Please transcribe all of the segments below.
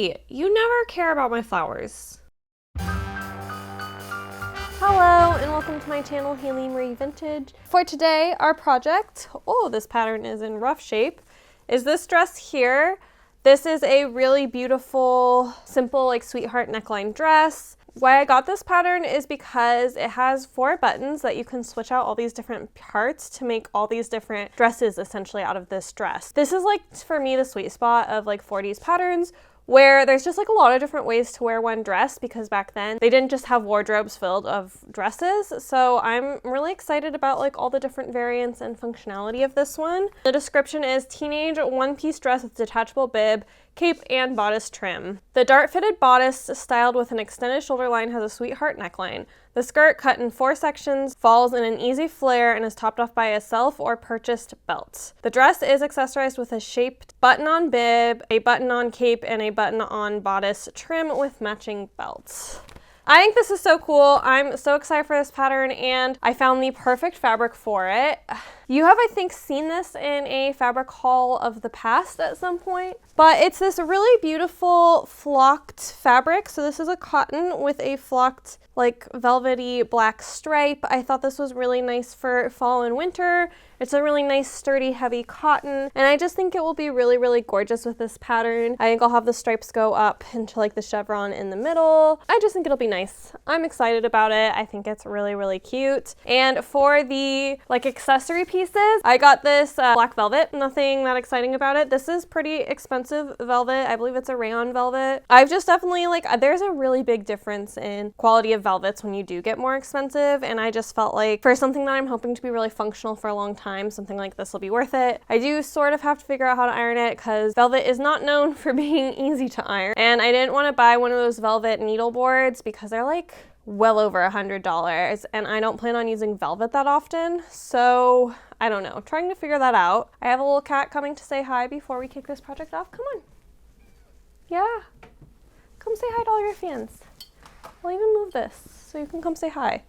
Hey, you never care about my flowers. Hello and welcome to my channel, Haylee Marie Vintage. For today, our project, this pattern is in rough shape, is this dress here. This is a really beautiful, simple, like sweetheart neckline dress. Why I got this pattern is because it has 4 buttons that you can switch out all these different parts to make all these different dresses essentially out of this dress. This is like, for me, the sweet spot of like 40s patterns, where there's just like a lot of different ways to wear one dress, because back then they didn't just have wardrobes filled of dresses. So I'm really excited about like all the different variants and functionality of this one. The description is teenage one-piece dress with detachable bib, cape, and bodice trim. The dart-fitted bodice, styled with an extended shoulder line, has a sweetheart neckline. The skirt, cut in 4 sections, falls in an easy flare and is topped off by a self or purchased belt. The dress is accessorized with a shaped button-on bib, a button-on cape, and a button-on bodice trim with matching belts. I think this is so cool. I'm so excited for this pattern, and I found the perfect fabric for it. You have, I think, seen this in a fabric haul of the past at some point, but it's this really beautiful flocked fabric. So this is a cotton with a flocked, like velvety black stripe. I thought this was really nice for fall and winter. It's a really nice, sturdy, heavy cotton, and I just think it will be really, really gorgeous with this pattern. I think I'll have the stripes go up into like the chevron in the middle. I just think it'll be nice. I'm excited about it. I think it's really, really cute. And for the like accessory pieces, I got this black velvet. Nothing that exciting about it. This is pretty expensive velvet. I believe it's a rayon velvet. I've just definitely like, there's a really big difference in quality of velvets when you do get more expensive, and I just felt like for something that I'm hoping to be really functional for a long time, something like this will be worth it. I do sort of have to figure out how to iron it because velvet is not known for being easy to iron, and I didn't want to buy one of those velvet needle boards because they're like well over $100, and I don't plan on using velvet that often, so I don't know. Trying to figure that out. I have a little cat coming to say hi before we kick this project off. Come on. Yeah. Come say hi to all your fans. I'll even move this so you can come say hi.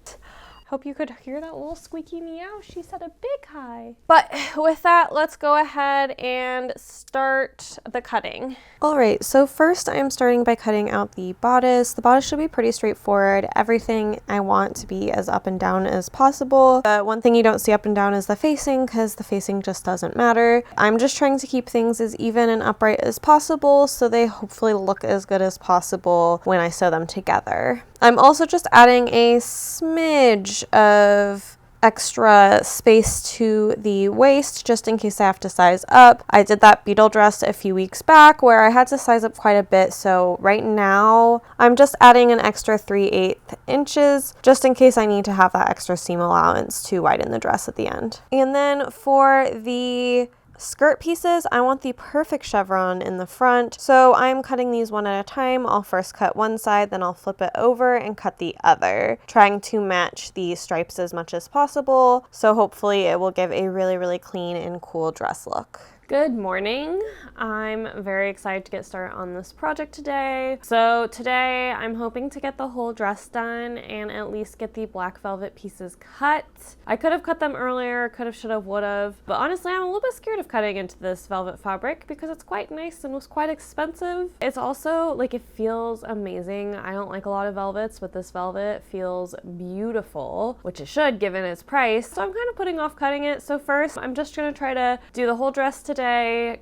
Hope you could hear that little squeaky meow. She said a big hi. But with that, let's go ahead and start the cutting. All right, so first I'm starting by cutting out the bodice. The bodice should be pretty straightforward. Everything I want to be as up and down as possible. But one thing you don't see up and down is the facing, because the facing just doesn't matter. I'm just trying to keep things as even and upright as possible so they hopefully look as good as possible when I sew them together. I'm also just adding a smidge of extra space to the waist just in case I have to size up. I did that beetle dress a few weeks back where I had to size up quite a bit, so right now I'm just adding an extra 3/8 inches just in case I need to have that extra seam allowance to widen the dress at the end. And then for the skirt pieces, I want the perfect chevron in the front, so I'm cutting these one at a time. I'll first cut one side, then I'll flip it over and cut the other, trying to match the stripes as much as possible, so hopefully it will give a really, really clean and cool dress look. Good morning. I'm very excited to get started on this project today. So today I'm hoping to get the whole dress done and at least get the black velvet pieces cut. I could have cut them earlier, could have, should have, would have, but honestly I'm a little bit scared of cutting into this velvet fabric because it's quite nice and was quite expensive. It's also like, it feels amazing. I don't like a lot of velvets, but this velvet feels beautiful, which it should given its price. So I'm kind of putting off cutting it. So first I'm just gonna try to do the whole dress today,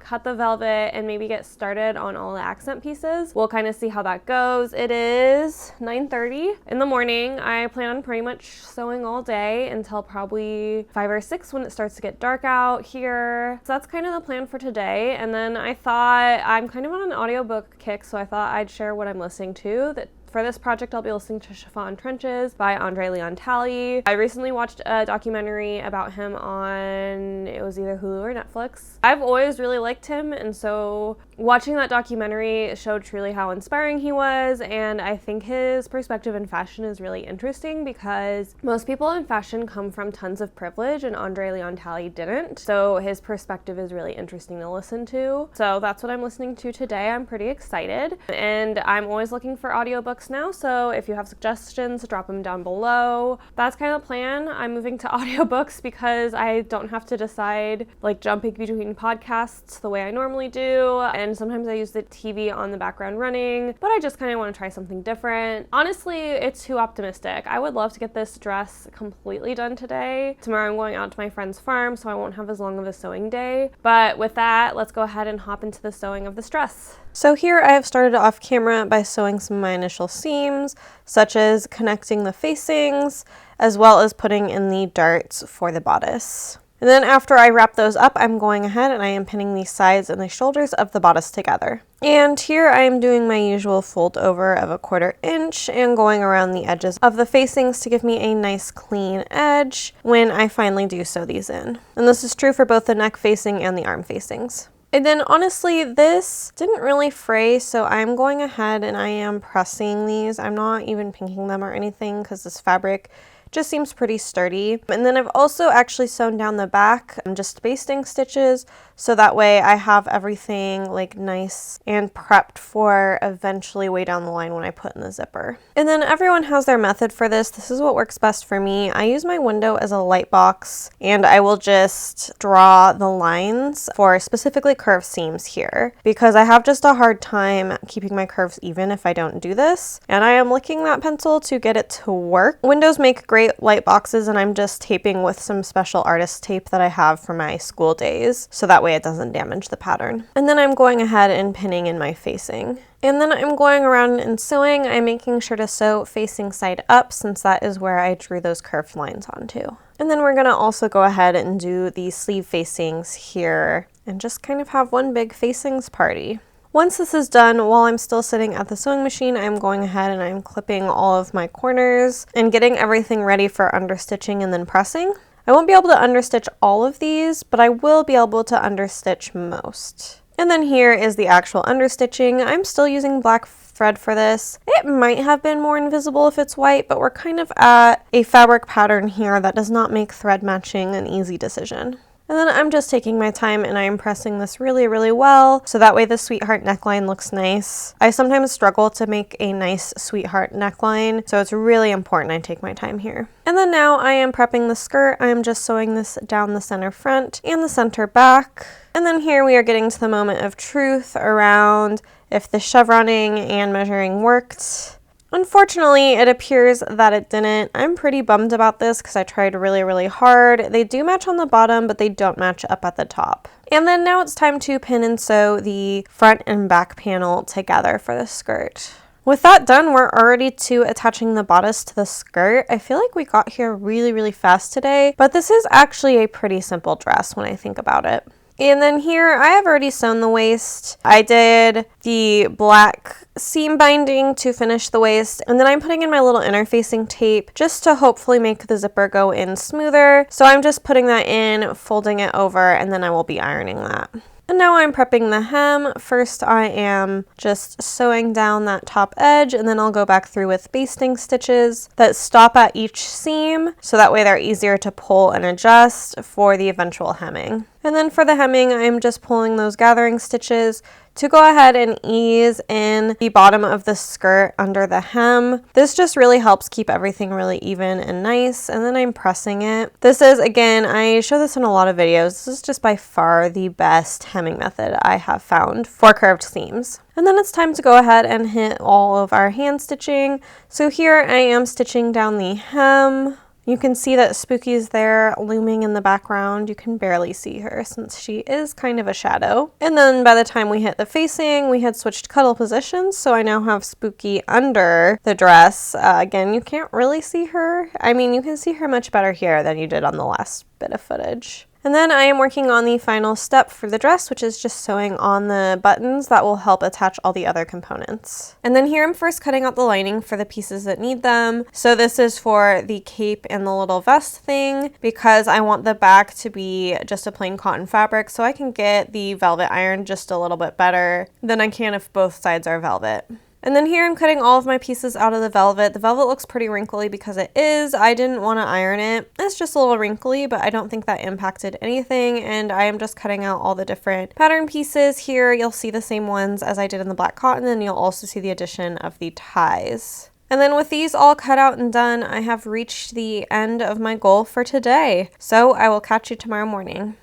cut the velvet, and maybe get started on all the accent pieces. We'll kind of see how that goes. It is 9:30 in the morning. I plan on pretty much sewing all day until probably 5 or 6 when it starts to get dark out here. So that's kind of the plan for today. And then I thought, I'm kind of on an audiobook kick, so I thought I'd share what I'm listening to. For this project, I'll be listening to Chiffon Trenches by Andre Leon Talley. I recently watched a documentary about him on, it was either Hulu or Netflix. I've always really liked him, and so watching that documentary showed truly how inspiring he was, and I think his perspective in fashion is really interesting because most people in fashion come from tons of privilege, and Andre Leon Talley didn't, so his perspective is really interesting to listen to. So that's what I'm listening to today. I'm pretty excited, and I'm always looking for audiobooks audiobooks now, so if you have suggestions, drop them down below. That's kind of the plan. I'm moving to audiobooks because I don't have to decide like jumping between podcasts the way I normally do, and sometimes I use the TV on the background running, but I just kind of want to try something different. Honestly, it's too optimistic. I would love to get this dress completely done today. Tomorrow I'm going out to my friend's farm, so I won't have as long of a sewing day. But with that, let's go ahead and hop into the sewing of this dress. So here I have started off camera by sewing some of my initial seams, such as connecting the facings, as well as putting in the darts for the bodice. And then after I wrap those up, I'm going ahead and I am pinning the sides and the shoulders of the bodice together. And here I am doing my usual fold over of 1/4 inch and going around the edges of the facings to give me a nice clean edge when I finally do sew these in. And this is true for both the neck facing and the arm facings. And then honestly, this didn't really fray, so I'm going ahead and I am pressing these. I'm not even pinking them or anything because this fabric just seems pretty sturdy. And then I've also actually sewn down the back, just basting stitches, so that way I have everything like nice and prepped for eventually way down the line when I put in the zipper. And then everyone has their method for this. This is what works best for me. I use my window as a light box, and I will just draw the lines for specifically curved seams here because I have just a hard time keeping my curves even if I don't do this. And I am licking that pencil to get it to work. Windows make great light boxes, and I'm just taping with some special artist tape that I have from my school days, so that way it doesn't damage the pattern. And then I'm going ahead and pinning in my facing. And then I'm going around and sewing. I'm making sure to sew facing side up since that is where I drew those curved lines onto. And then we're gonna also go ahead and do the sleeve facings here and just kind of have one big facings party. Once this is done, while I'm still sitting at the sewing machine, I'm going ahead and I'm clipping all of my corners and getting everything ready for understitching and then pressing. I won't be able to understitch all of these, but I will be able to understitch most. And then here is the actual understitching. I'm still using black thread for this. It might have been more invisible if it's white, but we're kind of at a fabric pattern here that does not make thread matching an easy decision. And then I'm just taking my time and I'm pressing this really, really well, so that way the sweetheart neckline looks nice. I sometimes struggle to make a nice sweetheart neckline, so it's really important I take my time here. And then now I am prepping the skirt. I am just sewing this down the center front and the center back. And then here we are getting to the moment of truth around if the chevroning and measuring worked. Unfortunately, it appears that it didn't. I'm pretty bummed about this because I tried really, really hard. They do match on the bottom, but they don't match up at the top. And then now it's time to pin and sew the front and back panel together for the skirt. With that done, we're already to attaching the bodice to the skirt. I feel like we got here really, really fast today, but this is actually a pretty simple dress when I think about it. And then here, I have already sewn the waist. I did the black seam binding to finish the waist, and then I'm putting in my little interfacing tape just to hopefully make the zipper go in smoother. So I'm just putting that in, folding it over, and then I will be ironing that. And now I'm prepping the hem. First I am just sewing down that top edge, and then I'll go back through with basting stitches that stop at each seam, so that way they're easier to pull and adjust for the eventual hemming. And then for the hemming, I'm just pulling those gathering stitches to go ahead and ease in the bottom of the skirt under the hem. This just really helps keep everything really even and nice. And then I'm pressing it. This is, again, I show this in a lot of videos. This is just by far the best hemming method I have found for curved seams. And then it's time to go ahead and hit all of our hand stitching. So here I am stitching down the hem. You can see that Spooky's there looming in the background. You can barely see her since she is kind of a shadow. And then by the time we hit the facing, we had switched cuddle positions, so I now have Spooky under the dress. Again, you can't really see her. I mean, you can see her much better here than you did on the last bit of footage. And then I am working on the final step for the dress, which is just sewing on the buttons that will help attach all the other components. And then here I'm first cutting out the lining for the pieces that need them. So this is for the cape and the little vest thing, because I want the back to be just a plain cotton fabric, so I can get the velvet iron just a little bit better than I can if both sides are velvet. And then here I'm cutting all of my pieces out of the velvet. The velvet looks pretty wrinkly because it is. I didn't want to iron it. It's just a little wrinkly, but I don't think that impacted anything. And I am just cutting out all the different pattern pieces here. You'll see the same ones as I did in the black cotton, and you'll also see the addition of the ties. And then with these all cut out and done, I have reached the end of my goal for today. So I will catch you tomorrow morning.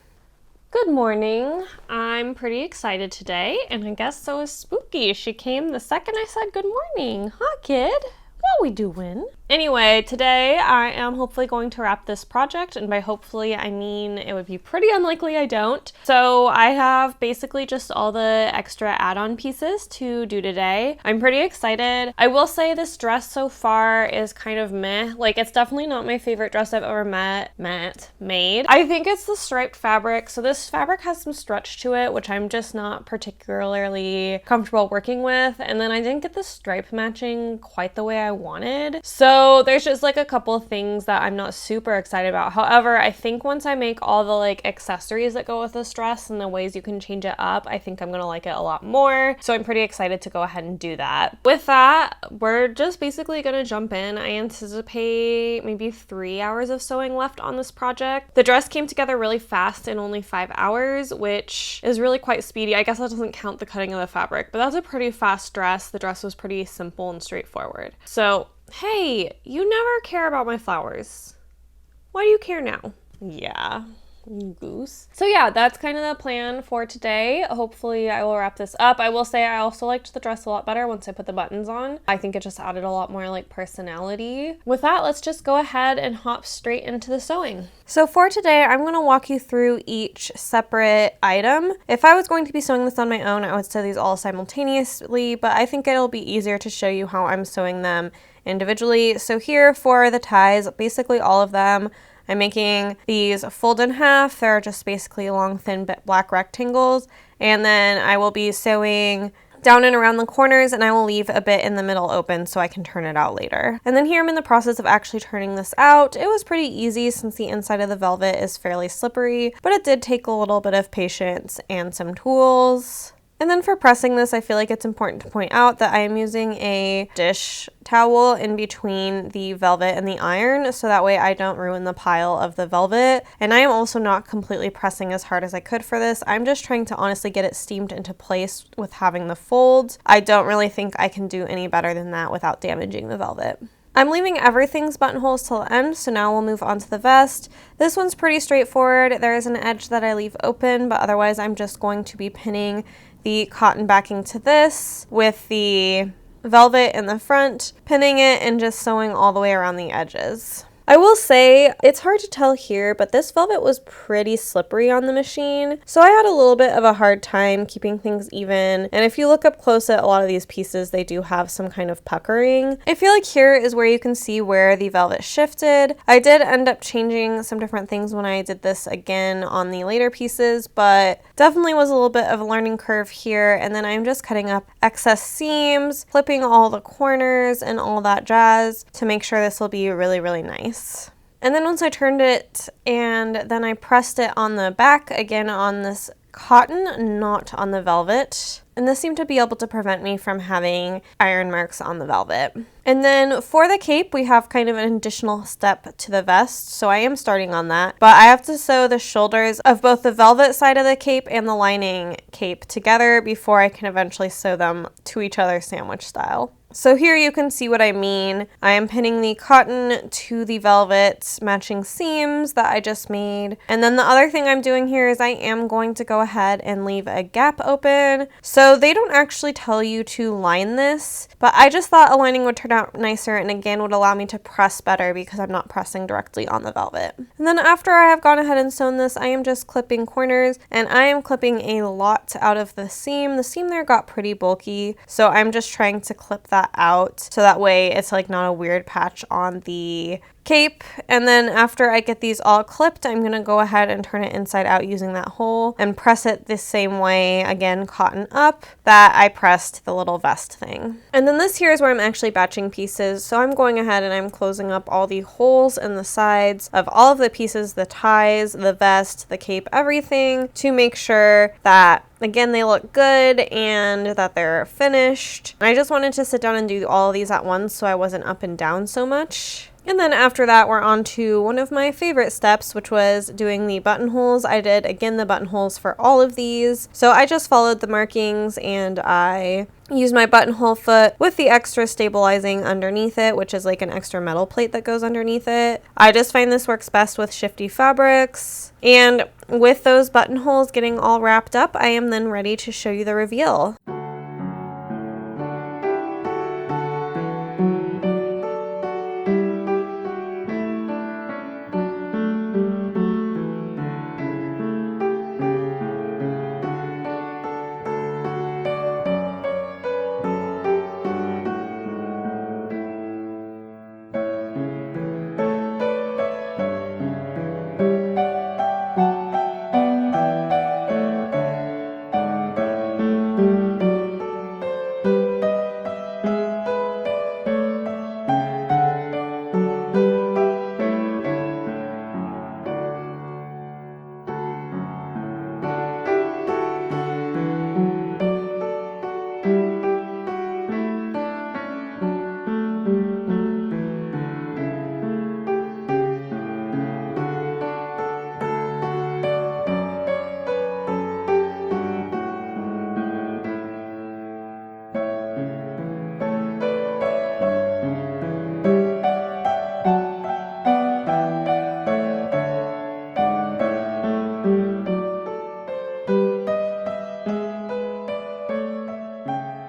Good morning. I'm pretty excited today, and I guess so is Spooky. She came the second I said good morning. Huh, kid? What we doing? Anyway, today I am hopefully going to wrap this project, and by hopefully I mean it would be pretty unlikely I don't. So I have basically just all the extra add-on pieces to do today. I'm pretty excited. I will say this dress so far is kind of meh. Like, it's definitely not my favorite dress I've ever made. I think it's the striped fabric. So this fabric has some stretch to it, which I'm just not particularly comfortable working with. And then I didn't get the stripe matching quite the way I wanted. So there's just like a couple of things that I'm not super excited about. However, I think once I make all the like accessories that go with this dress and the ways you can change it up, I think I'm gonna like it a lot more. So I'm pretty excited to go ahead and do that. With that, we're just basically gonna jump in. I anticipate maybe 3 hours of sewing left on this project. The dress came together really fast in only 5 hours, which is really quite speedy. I guess that doesn't count the cutting of the fabric, but that's a pretty fast dress. The dress was pretty simple and straightforward. So hey, you never care about my flowers. Why do you care now? Yeah, goose. So yeah, that's kind of the plan for today. Hopefully I will wrap this up. I will say I also liked the dress a lot better once I put the buttons on. I think it just added a lot more like personality. With that, let's just go ahead and hop straight into the sewing. So for today, I'm going to walk you through each separate item. If I was going to be sewing this on my own, I would sew these all simultaneously, but I think it'll be easier to show you how I'm sewing them individually. So here for the ties, basically all of them, I'm making these fold in half. They're just basically long, thin black rectangles. And then I will be sewing down and around the corners, and I will leave a bit in the middle open so I can turn it out later. And then here I'm in the process of actually turning this out. It was pretty easy since the inside of the velvet is fairly slippery, but it did take a little bit of patience and some tools. And then for pressing this, I feel like it's important to point out that I am using a dish towel in between the velvet and the iron, so that way I don't ruin the pile of the velvet. And I am also not completely pressing as hard as I could for this. I'm just trying to honestly get it steamed into place with having the folds. I don't really think I can do any better than that without damaging the velvet. I'm leaving everything's buttonholes till the end, so now we'll move on to the vest. This one's pretty straightforward. There is an edge that I leave open, but otherwise I'm just going to be pinning the cotton backing to this with the velvet in the front, pinning it and just sewing all the way around the edges. I will say, it's hard to tell here, but this velvet was pretty slippery on the machine, so I had a little bit of a hard time keeping things even. And if you look up close at a lot of these pieces, they do have some kind of puckering. I feel like here is where you can see where the velvet shifted. I did end up changing some different things when I did this again on the later pieces, but definitely was a little bit of a learning curve here. And then I'm just cutting up excess seams, flipping all the corners and all that jazz to make sure this will be really, really nice. And then once I turned it and then I pressed it on the back again on this cotton, not on the velvet. And this seemed to be able to prevent me from having iron marks on the velvet. And then for the cape, we have kind of an additional step to the vest. So I am starting on that, but I have to sew the shoulders of both the velvet side of the cape and the lining cape together before I can eventually sew them to each other sandwich style. So here you can see what I mean. I am pinning the cotton to the velvet matching seams that I just made. And then the other thing I'm doing here is I am going to go ahead and leave a gap open. So they don't actually tell you to line this, but I just thought a lining would turn out nicer and again would allow me to press better because I'm not pressing directly on the velvet. And then after I have gone ahead and sewn this, I am just clipping corners, and I am clipping a lot out of the seam. The seam there got pretty bulky, so I'm just trying to clip that out so that way it's like not a weird patch on the cape. And then after I get these all clipped, I'm gonna go ahead and turn it inside out using that hole and press it the same way, again, cotton up, that I pressed the little vest thing. And then this here is where I'm actually batching pieces. So I'm going ahead and I'm closing up all the holes in the sides of all of the pieces, the ties, the vest, the cape, everything, to make sure that, again, they look good and that they're finished. I just wanted to sit down and do all of these at once so I wasn't up and down so much. And then after that, we're on to one of my favorite steps, which was doing the buttonholes. I did, again, the buttonholes for all of these. So I just followed the markings and I used my buttonhole foot with the extra stabilizing underneath it, which is like an extra metal plate that goes underneath it. I just find this works best with shifty fabrics. And with those buttonholes getting all wrapped up, I am then ready to show you the reveal.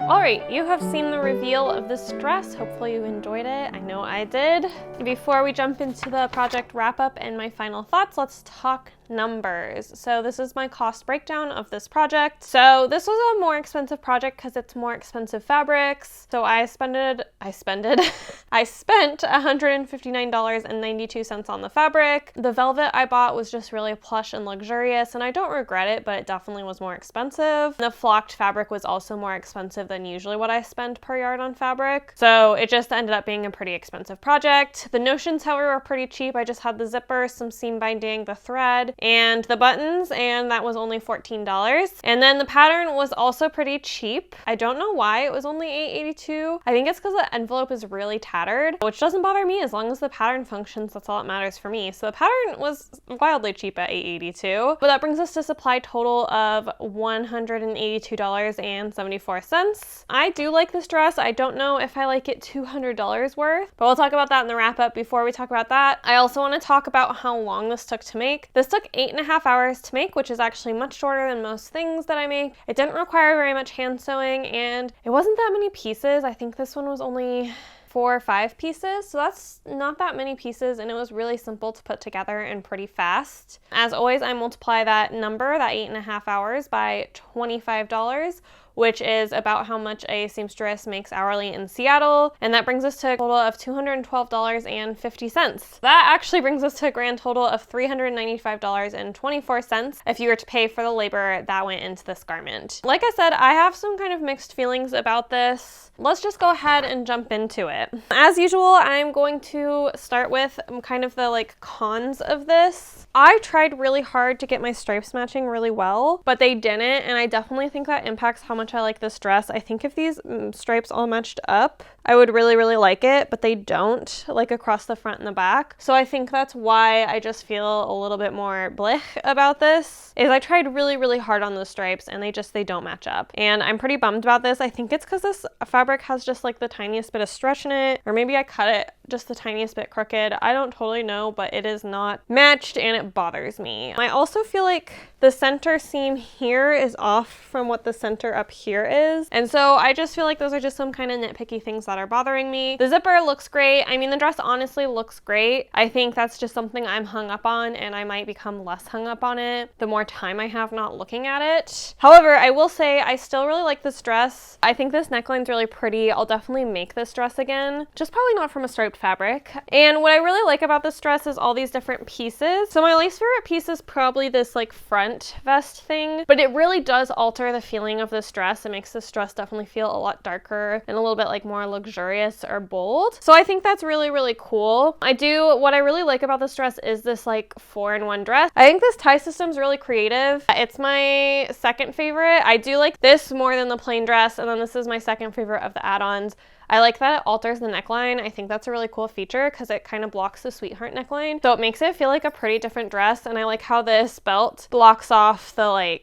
Alright, you have seen the reveal of this dress. Hopefully you enjoyed it. I know I did. Before we jump into the project wrap-up and my final thoughts, let's talk numbers. So this is my cost breakdown of this project. So this was a more expensive project because it's more expensive fabrics. So I spent $159.92 on the fabric. The velvet I bought was just really plush and luxurious, and I don't regret it, but it definitely was more expensive. The flocked fabric was also more expensive than usually what I spend per yard on fabric. So it just ended up being a pretty expensive project. The notions, however, were pretty cheap. I just had the zipper, some seam binding, the thread, and the buttons, and that was only $14. And then the pattern was also pretty cheap. I don't know why it was only $8.82. I think it's because the envelope is really tattered, which doesn't bother me as long as the pattern functions. That's all that matters for me. So the pattern was wildly cheap at $8.82. But that brings us to supply total of $182.74. I do like this dress. I don't know if I like it $200 worth, but we'll talk about that in the wrap up. Before we talk about that, I also want to talk about how long this took to make. This took 8.5 hours to make, which is actually much shorter than most things that I make. It didn't require very much hand sewing, and it wasn't that many pieces. I think this one was only 4 or 5 pieces, so that's not that many pieces, and it was really simple to put together and pretty fast. As always, I multiply that number, that 8.5 hours, by $25, which is about how much a seamstress makes hourly in Seattle. And that brings us to a total of $212.50. That actually brings us to a grand total of $395.24 if you were to pay for the labor that went into this garment. Like I said, I have some kind of mixed feelings about this. Let's just go ahead and jump into it. As usual, I'm going to start with kind of the cons of this. I tried really hard to get my stripes matching really well, but they didn't, and I definitely think that impacts how much I like this dress. I think if these stripes all matched up, I would really, really like it, but they don't, across the front and the back. So I think that's why I just feel a little bit more blech about this, is I tried really, really hard on those stripes and they don't match up. And I'm pretty bummed about this. I think it's because this fabric has just the tiniest bit of stretch in it, or maybe I cut it just the tiniest bit crooked. I don't totally know, but it is not matched and it it bothers me. I also feel like the center seam here is off from what the center up here is. And so I just feel like those are just some kind of nitpicky things that are bothering me. The zipper looks great. I mean, the dress honestly looks great. I think that's just something I'm hung up on, and I might become less hung up on it the more time I have not looking at it. However, I will say I still really like this dress. I think this neckline's really pretty. I'll definitely make this dress again, just probably not from a striped fabric. And what I really like about this dress is all these different pieces. So my least favorite piece is probably this like front vest thing, but it really does alter the feeling of this dress. It makes this dress definitely feel a lot darker and a little bit like more luxurious or bold. So I think that's really, really cool. What I really like about this dress is this like 4-in-1 dress. I think this tie system's really creative. It's my second favorite. I do like this more than the plain dress, and then this is my second favorite of the add-ons. I like that it alters the neckline. I think that's a really cool feature because it kind of blocks the sweetheart neckline. So it makes it feel like a pretty different dress. And I like how this belt blocks off the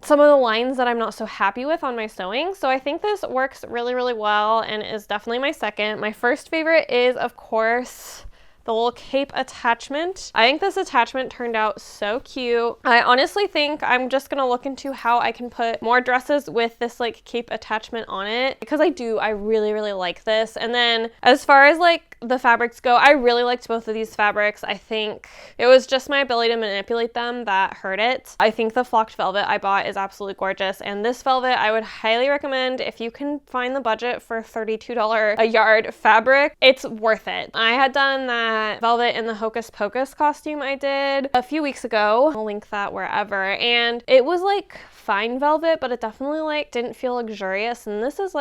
some of the lines that I'm not so happy with on my sewing. So I think this works really, really well and is definitely my second. My first favorite is, of course, the little cape attachment. I think this attachment turned out so cute. I honestly think I'm just gonna look into how I can put more dresses with this like cape attachment on it, because I really, really like this. And then as far as like the fabrics go, I really liked both of these fabrics. I think it was just my ability to manipulate them that hurt it. I think the flocked velvet I bought is absolutely gorgeous, and this velvet I would highly recommend if you can find the budget for $32 a yard fabric. It's worth it. I had done that velvet in the Hocus Pocus costume I did a few weeks ago. I'll link that wherever. And it was like fine velvet, but it definitely like didn't feel luxurious. And this is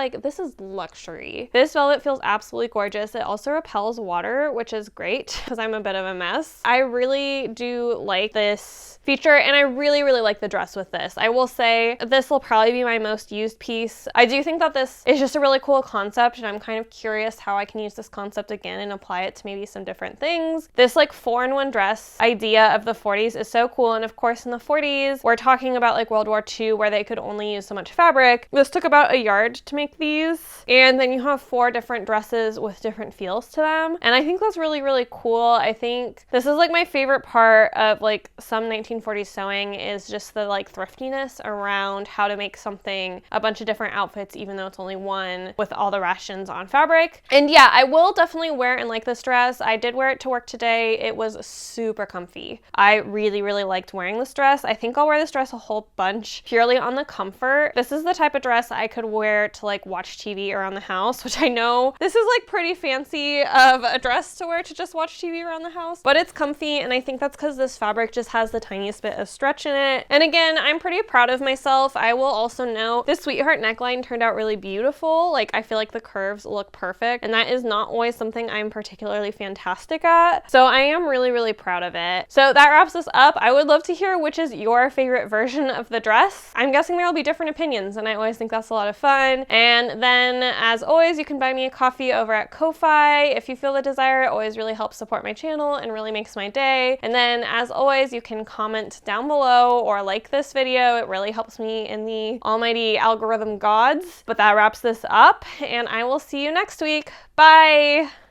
luxury. This velvet feels absolutely gorgeous. It also repels water, which is great because I'm a bit of a mess. I really do like this feature, and I really, really like the dress with this. I will say this will probably be my most used piece. I do think that this is just a really cool concept, and I'm kind of curious how I can use this concept again and apply it to maybe some different things. This like 4-in-1 dress idea of the 40s is so cool. And of course in the 40s, we're talking about like World War II, where they could only use so much fabric. This took about a yard to make these. And then you have 4 different dresses with different feels to them. And I think that's really, really cool. I think this is like my favorite part of like some 1940s sewing, is just the like thriftiness around how to make something a bunch of different outfits, even though it's only one, with all the rations on fabric. And yeah, I will definitely wear and like this dress. I did wear it to work today. It was super comfy. I really, really liked wearing this dress. I think I'll wear this dress a whole bunch purely on the comfort. This is the type of dress I could wear to like watch TV around the house, which I know this is like pretty fancy of a dress to wear to just watch TV around the house, but it's comfy. And I think that's because this fabric just has the tiniest bit of stretch in it. And again, I'm pretty proud of myself. I will also note this sweetheart neckline turned out really beautiful. Like I feel like the curves look perfect, and that is not always something I'm particularly fantastic at. So I am really, really proud of it. So that wraps us up. I would love to hear which is your favorite version of the dress. I'm guessing there will be different opinions, and I always think that's a lot of fun. And then as always, you can buy me a coffee over at Ko-Fi if you feel the desire. It always really helps support my channel and really makes my day. And then as always, you can comment down below or like this video. It really helps me in the almighty algorithm gods. But that wraps this up, and I will see you next week. Bye!